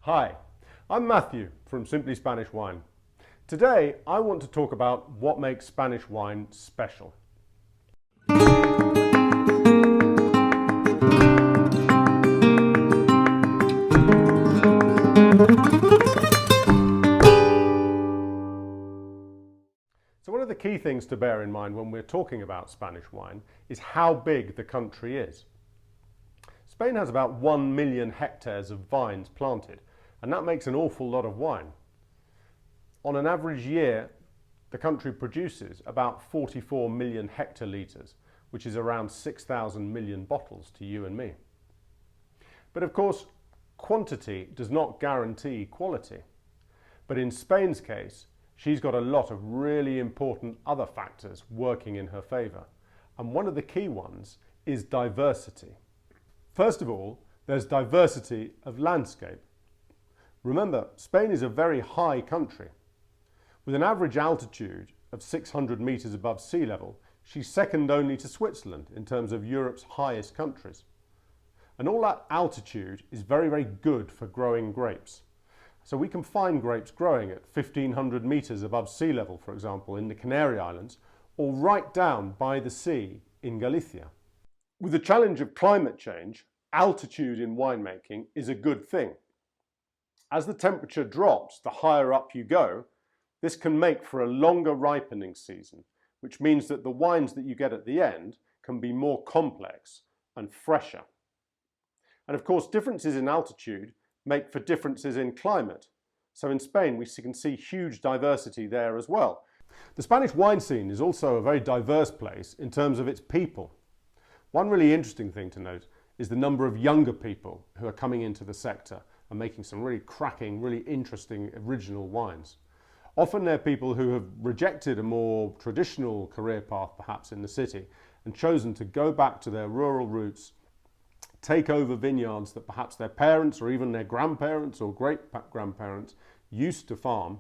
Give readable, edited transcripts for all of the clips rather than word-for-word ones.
Hi, I'm Matthew from Simply Spanish Wine. Today I want to talk about what makes Spanish wine special. So one of the key things to bear in mind when we're talking about Spanish wine is how big the country is. Spain has about 1 million hectares of vines planted, and that makes an awful lot of wine. On an average year, the country produces about 44 million hectolitres, which is around 6,000 million bottles to you and me. But of course, quantity does not guarantee quality. But in Spain's case, she's got a lot of really important other factors working in her favour. And one of the key ones is diversity. First of all, there's diversity of landscape. Remember, Spain is a very high country. With an average altitude of 600 metres above sea level, she's second only to Switzerland in terms of Europe's highest countries. And all that altitude is very, very good for growing grapes. So we can find grapes growing at 1,500 metres above sea level, for example, in the Canary Islands, or right down by the sea in Galicia. With the challenge of climate change, altitude in winemaking is a good thing. As the temperature drops, the higher up you go, this can make for a longer ripening season, which means that the wines that you get at the end can be more complex and fresher. And of course, differences in altitude make for differences in climate. So in Spain, we can see huge diversity there as well. The Spanish wine scene is also a very diverse place in terms of its people. One really interesting thing to note is the number of younger people who are coming into the sector and making some really cracking, really interesting, original wines. Often they're people who have rejected a more traditional career path, perhaps in the city, and chosen to go back to their rural roots, take over vineyards that perhaps their parents or even their grandparents or great-grandparents used to farm,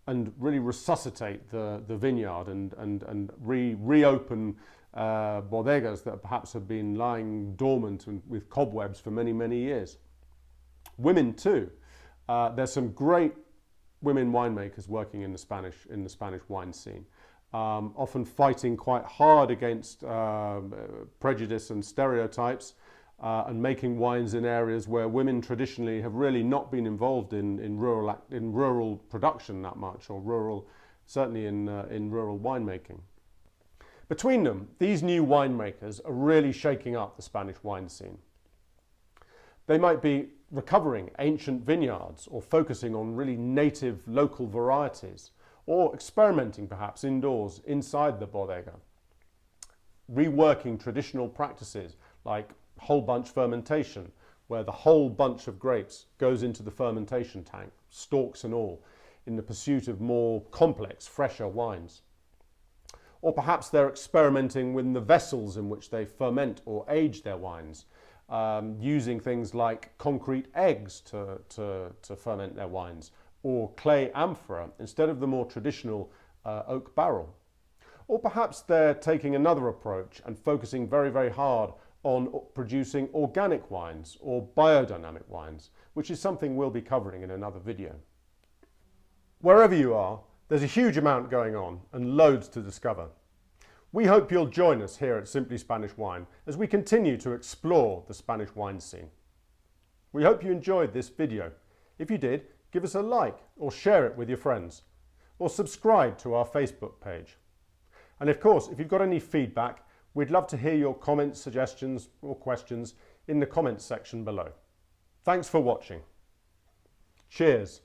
and really resuscitate the vineyard and reopen bodegas that perhaps have been lying dormant and with cobwebs for many, many years. Women too. There's some great women winemakers working in the Spanish wine scene, often fighting quite hard against prejudice and stereotypes, and making wines in areas where women traditionally have really not been involved in rural production that much, or certainly in rural winemaking. Between them, these new winemakers are really shaking up the Spanish wine scene. They might be recovering ancient vineyards, or focusing on really native local varieties, or experimenting perhaps indoors inside the bodega, reworking traditional practices like whole bunch fermentation, where the whole bunch of grapes goes into the fermentation tank, stalks and all, in the pursuit of more complex, fresher wines. Or perhaps they're experimenting with the vessels in which they ferment or age their wines, using things like concrete eggs to ferment their wines, or clay amphora instead of the more traditional oak barrel. Or perhaps they're taking another approach and focusing very, very hard on producing organic wines or biodynamic wines, which is something we'll be covering in another video. Wherever you are, there's a huge amount going on and loads to discover. We hope you'll join us here at Simply Spanish Wine as we continue to explore the Spanish wine scene. We hope you enjoyed this video. If you did, give us a like or share it with your friends, or subscribe to our Facebook page. And of course, if you've got any feedback, we'd love to hear your comments, suggestions or questions in the comments section below. Thanks for watching. Cheers.